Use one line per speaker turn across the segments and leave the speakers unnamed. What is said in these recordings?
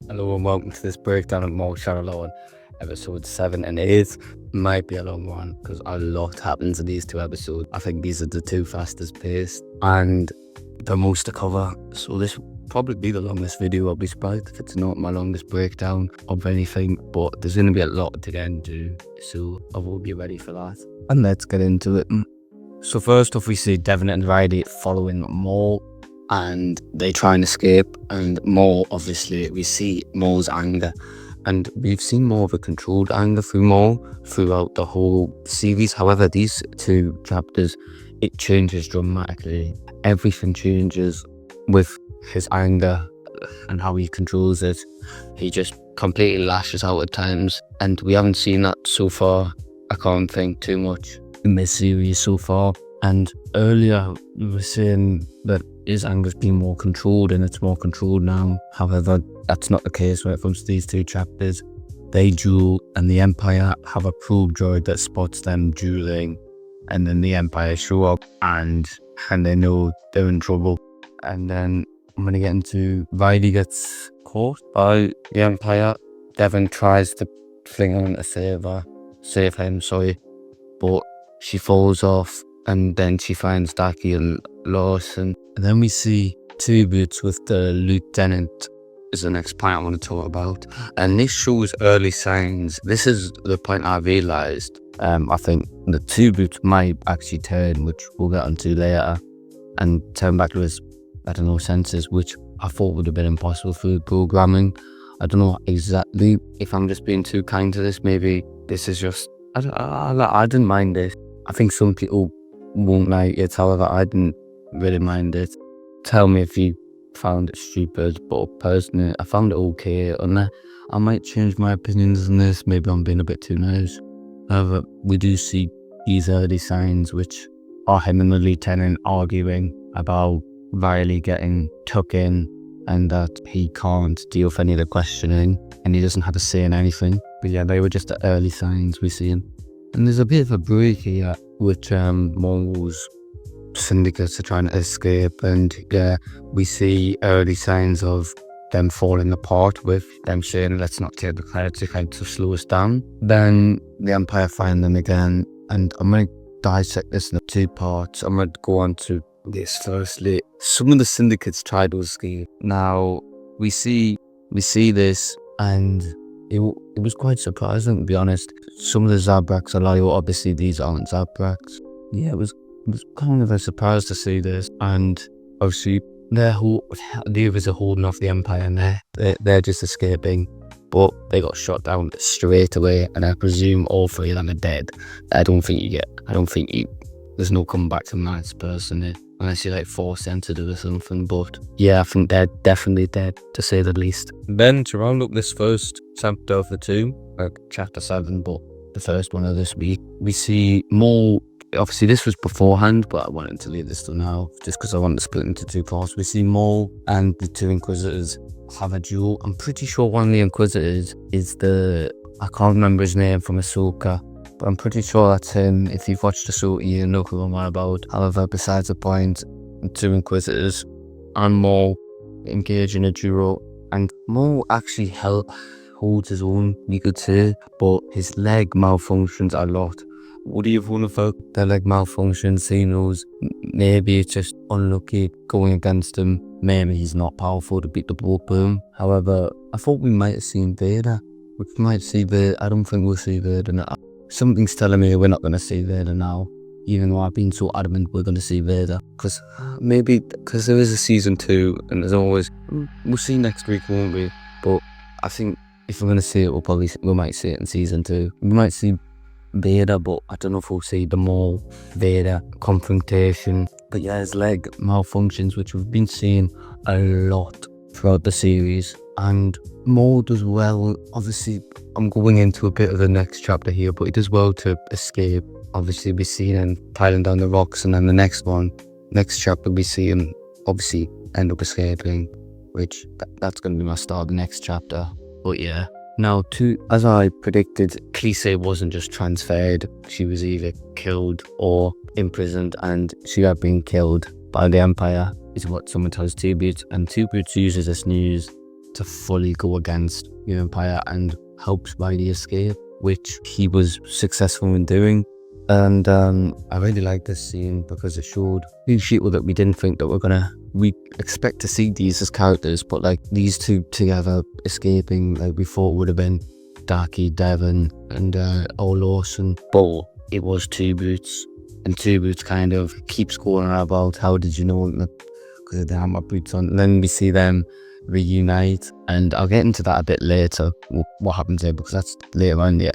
Hello and welcome to this breakdown of Maul Shadow Lord, episode 7 and 8. Might be a long one because a lot happens in these two episodes. I think these are the two fastest paced and the most to cover. So this will probably be the longest video. I'll be surprised if it's not my longest breakdown of anything, but there's going to be a lot to get into, so I will be ready for that. And let's get into it. So first off, we see Devon and Riley following Maul, and they try and escape, and Maul, obviously we see Maul's anger, and we've seen more of a controlled anger through Maul throughout the whole series. However, these two chapters, it changes dramatically. Everything changes with his anger and how he controls it. He just completely lashes out at times, and we haven't seen that so far. I can't think too much in this series so far. And earlier we were saying that his anger's been more controlled, and it's more controlled now. However, that's not the case when it comes to these two chapters. They duel, and the Empire have a probe droid that spots them dueling, and then the Empire show up and they know they're in trouble. And then I'm gonna get into Riley gets caught by the Empire. Devon tries to fling on to save him, but she falls off, and then she finds Daki and Lawson. And then we see Two Boots with the Lieutenant is the next point I want to talk about. And this shows early signs. This is the point I realised. I think the Two Boots might actually turn, which we'll get onto later, and turn back to his, senses, which I thought would have been impossible through programming. I don't know exactly if I'm just being too kind to this. Maybe this is just, I didn't mind this. I think some people won't like it, however I didn't really mind it. Tell me if you found it stupid, but personally I found it okay, and I might change my opinions on this. Maybe I'm being a bit too nice. However, we do see these early signs, which are him and the Lieutenant arguing about Riley getting tucked in, and that he can't deal with any of the questioning, and he doesn't have to say anything. But yeah, they were just the early signs we see. And there's a bit of a break here, which Maul's syndicates are trying to escape, and we see early signs of them falling apart, with them saying, let's not take the credit, to kind of slow us down. Then the Empire find them again, and I'm going to dissect this in two parts. I'm going to go on to this firstly. Some of the syndicates tried to escape. Now we see this, and it was quite surprising, to be honest. Some of the Zabraks are like, obviously these aren't Zabraks. Yeah, it was kind of a surprise to see this. And obviously the others are holding off the Empire, and they're just escaping, but they got shot down straight away, and I presume all three of them are dead. There's no comeback from that person, unless you're like force sensitive or something. But yeah, I think they're definitely dead, to say the least. Then to round up this first chapter of the two, chapter 7, but the first one of this week, we see Maul. Obviously this was beforehand, but I wanted to leave this till now just because I wanted to split into two parts. We see Maul and the two Inquisitors have a duel. I'm pretty sure one of the Inquisitors is I can't remember his name from Ahsoka, but I'm pretty sure that's him. If you've watched Ahsoka, you know who I'm on about. However, besides the point, the two Inquisitors and Maul engage in a duel, and Maul actually holds his own, you could say, but his leg malfunctions a lot. What do you want about the leg malfunctions? He knows maybe it's just unlucky going against him. Maybe he's not powerful to beat the both of them. However, I thought we might have seen Vader. I don't think we'll see Vader now. Something's telling me we're not going to see Vader now, even though I've been so adamant we're going to see Vader. Because there is a season 2, and there's always, we'll see next week, won't we? But I think if we're going to see it, we might see it in season 2. We might see Vader, but I don't know if we'll see the Maul Vader confrontation. But yeah, his leg malfunctions, which we've been seeing a lot throughout the series, and Maul does well. Obviously, I'm going into a bit of the next chapter here, but he does well to escape. Obviously, we see him piling down the rocks, and then the next chapter, we see him obviously end up escaping, which that's going to be my start of the next chapter. But yeah. Now, as I predicted, Khaleesi wasn't just transferred. She was either killed or imprisoned, and she had been killed by the Empire, is what someone tells Two Boots. And Two Boots uses this news to fully go against the Empire and help Spidey escape, which he was successful in doing. And I really like this scene because it showed these people that we didn't think that we expect to see these as characters, but like these two together escaping, like we thought would have been Darky, Devon, and Lawson. But it was Two Boots, and Two Boots kind of keeps going on about how did you know because they have my boots on. And then we see them reunite, and I'll get into that a bit later, what happens there, because that's later on in the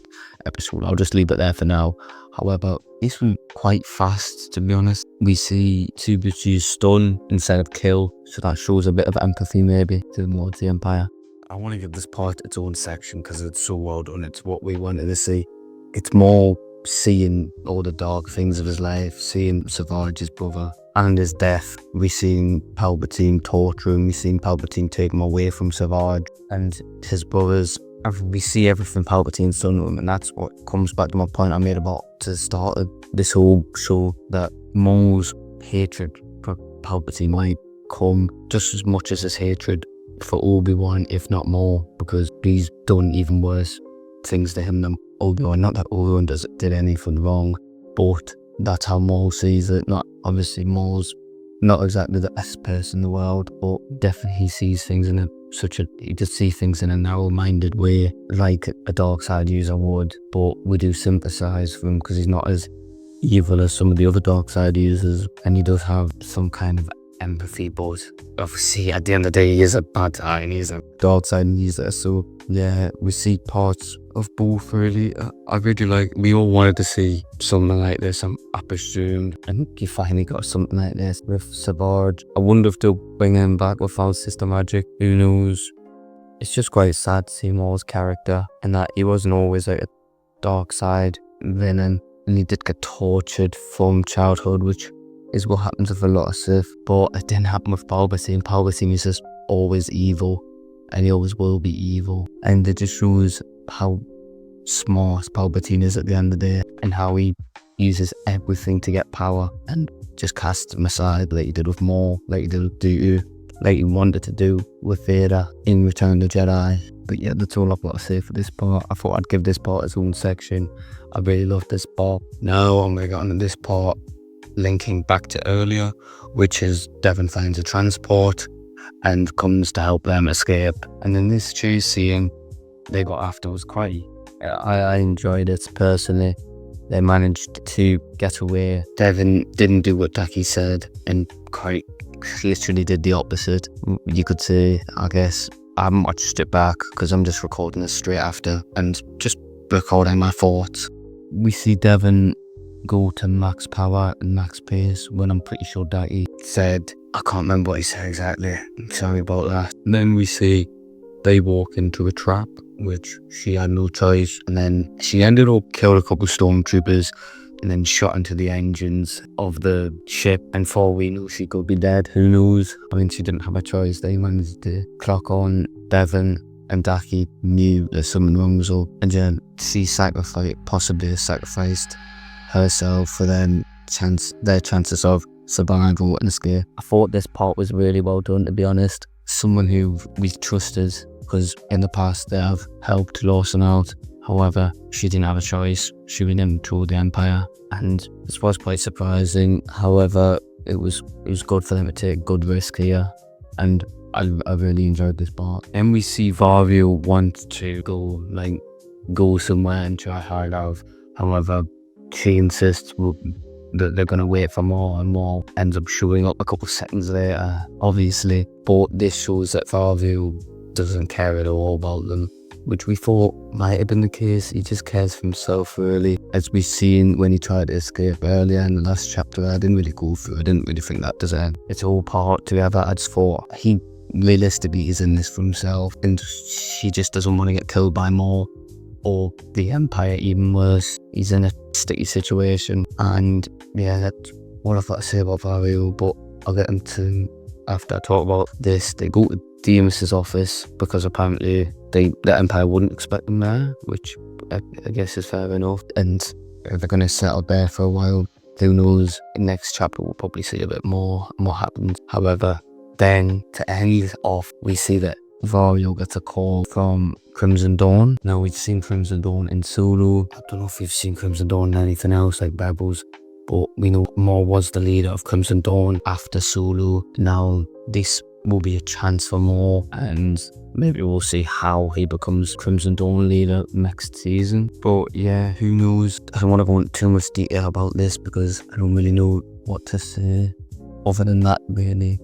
episode. I'll just leave it there for now. However, this was quite fast, to be honest. We see Two Boots use stun instead of kill, so that shows a bit of empathy maybe towards the Empire. I want to give this part its own section because it's so well done. It's what we wanted to see. It's more seeing all the dark things of his life, seeing Savage's brother and his death. We seen Palpatine torture him, we seen Palpatine take him away from Savage and his brothers. We see everything Palpatine's done to him, and that's what comes back to my point I made about to start this whole show, that Maul's hatred for Palpatine might come just as much as his hatred for Obi-Wan, if not more, because he's done even worse things to him than Obi-Wan. Not that Obi-Wan did anything wrong, but that's how Maul sees it. Not obviously Maul's not exactly the best person in the world, but definitely he sees things in he just see things in a narrow-minded way, like a dark side user would. But we do sympathise with him because he's not as evil as some of the other dark side users, and he does have some kind of empathy. But obviously, at the end of the day, he is a bad guy and he's a dark side user. So yeah, we see parts of both really. I really like. We all wanted to see something like this. I presumed, I think you finally got something like this with Savage. I wonder if they'll bring him back without Sister Magic. Who knows? It's just quite sad to see Maul's character and that he wasn't always like a dark side villain, and he did get tortured from childhood, which is what happens with a lot of Sith. But it didn't happen with Palpatine. Palpatine is just always evil, and he always will be evil. And it just shows how smart Palpatine is at the end of the day, and how he uses everything to get power and just casts him aside, like he did with Maul, like he did with Dooku, like he wanted to do with Vader in Return of the Jedi. But yeah, that's all I've got to say for this part. I thought I'd give this part its own section. I really love this part. Now I'm going to get on to this part, linking back to earlier, which is Devon finds a transport and comes to help them escape. And then this chase scene they got after was quite... I enjoyed it personally. They managed to get away. Devon didn't do what Daki said and quite literally did the opposite, you could say. I guess I haven't watched it back because I'm just recording this straight after and just recording my thoughts. We see Devon go to max power and max pace when I'm pretty sure Daki said, I can't remember what he said exactly, sorry about that. And then we see they walk into a trap, which she had no choice, and then she ended up killing a couple of stormtroopers and then shot into the engines of the ship, and for we knew she could be dead. Who knows? I mean, she didn't have a choice. They managed to clock on Devon, and Daki knew that something wrong was up, and then she possibly sacrificed herself for their chances of survival and escape. I thought this part was really well done, to be honest. Someone who we trusted, because in the past they have helped Lawson out. However, she didn't have a choice. She went in through the Empire, and this was quite surprising. However, it was good for them to take a good risk here, and I really enjoyed this part. And we see Vario want to go somewhere and try hard out. However, she insists that they're going to wait for more, and more ends up showing up a couple seconds later, obviously. But this shows that Vario doesn't care at all about them, which we thought might have been the case. He just cares for himself, really. As we've seen when he tried to escape earlier in the last chapter, I didn't really go through. I didn't really think that does end. It's all part together. I just thought he realistically is in this for himself, and he just doesn't want to get killed by Maul or the Empire. Even worse, he's in a sticky situation. And yeah, that's what I've got to say about Vario, but I'll get into after I talk about this. They go to Demus's office because apparently the Empire wouldn't expect them there, which I guess is fair enough, and they're going to settle there for a while. Who knows, in next chapter we'll probably see a bit more and what happens. However, then to end off, we see that Vario gets a call from Crimson Dawn. Now, we've seen Crimson Dawn in Solo. I don't know if we've seen Crimson Dawn in anything else like Rebels, but we know Maul was the leader of Crimson Dawn after Solo. Now, this will be a chance for Maul, and maybe we'll see how he becomes Crimson Dawn leader next season. But yeah, who knows? I don't want to go into too much detail about this because I don't really know what to say. Other than that, really,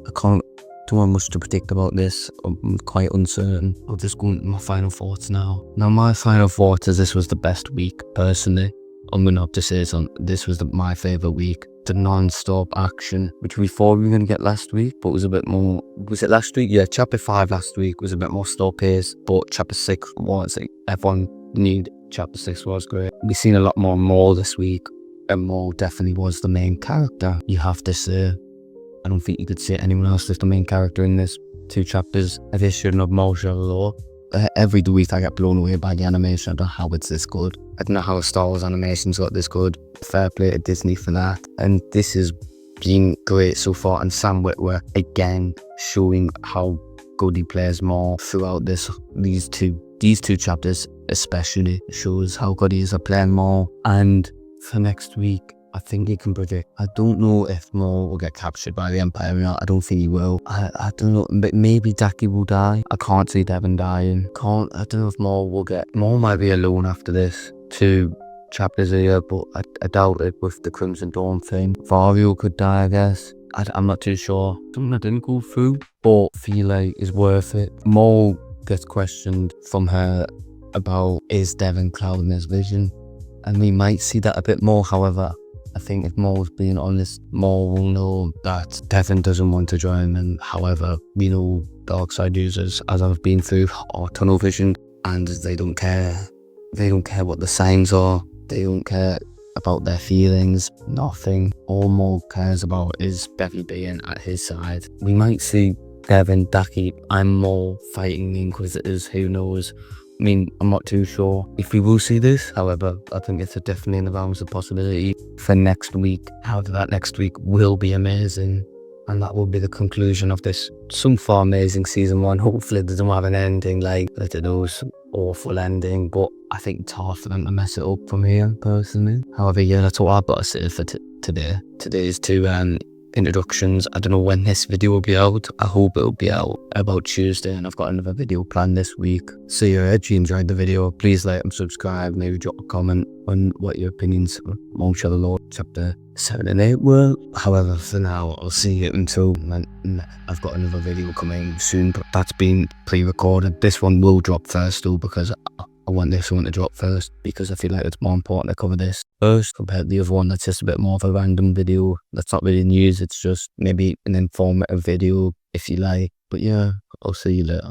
don't have much to predict about this. I'm quite uncertain. I'll just go into my final thoughts now. Now, my final thoughts is this was the best week, personally. I'm going to have to say this was my favourite week. The non-stop action, which we thought we were going to get last week, but was a bit more... Was it last week? Yeah, Chapter 5 last week was a bit more slow-paced, but Chapter 6 was... Everyone knew Chapter 6 was great. We've seen a lot more Maul this week, and Maul definitely was the main character, you have to say. I don't think you could say anyone else is the main character in this 2 chapters. Edition of Maul Shadow Lord. Every week I get blown away by the animation. I don't know how it's this good. I don't know how Star Wars animations got this good. Fair play to Disney for that. And this has been great so far. And Sam Witwer again showing how good he plays Maul throughout these two chapters especially shows how good he is at playing Maul. And for next week, I think he can predict. I don't know if Maul will get captured by the Empire or not. I don't think he will. I don't know. Maybe Daki will die. I can't see Devon dying. I don't know if Maul will get... Maul might be alone after this 2 chapters a year, but I doubt it with the Crimson Dawn thing. Vario could die, I guess. I'm not too sure. Something I didn't go through, but feel like is worth it. Maul gets questioned from her about, is Devon clouding his vision? And we might see that a bit more, however. I think if Maul's being honest, Maul will know that Devon doesn't want to join, and however, we know dark side users, as I've been through, are tunnel vision, and they don't care. They don't care what the signs are. They don't care about their feelings. Nothing. All Maul cares about is Bevan being at his side. We might see Devon, Daki, and Maul fighting the Inquisitors. Who knows? I mean, I'm not too sure if we will see this. However, I think it's definitely in the realms of possibility for next week. However, that next week will be amazing. And that will be the conclusion of this so far amazing season 1. Hopefully it doesn't have an ending like, I don't know, some awful ending. But I think it's hard for them to mess it up from here, personally. However, yeah, that's what I've got to say for today. Today's 2 introductions. I don't know when this video will be out. I hope it'll be out about Tuesday, and I've got another video planned this week. So yeah, if you enjoyed the video, please like and subscribe. Maybe drop a comment on what your opinions of Maul Shadow Lord chapter 7 and 8 were. However, for now, I'll see you until I've got another video coming soon, but that's been pre-recorded. This one will drop first though, because I want this one to drop first, because I feel like it's more important to cover this first compared to the other one that's just a bit more of a random video. That's not really news, it's just maybe an informative video if you like. But yeah, I'll see you later.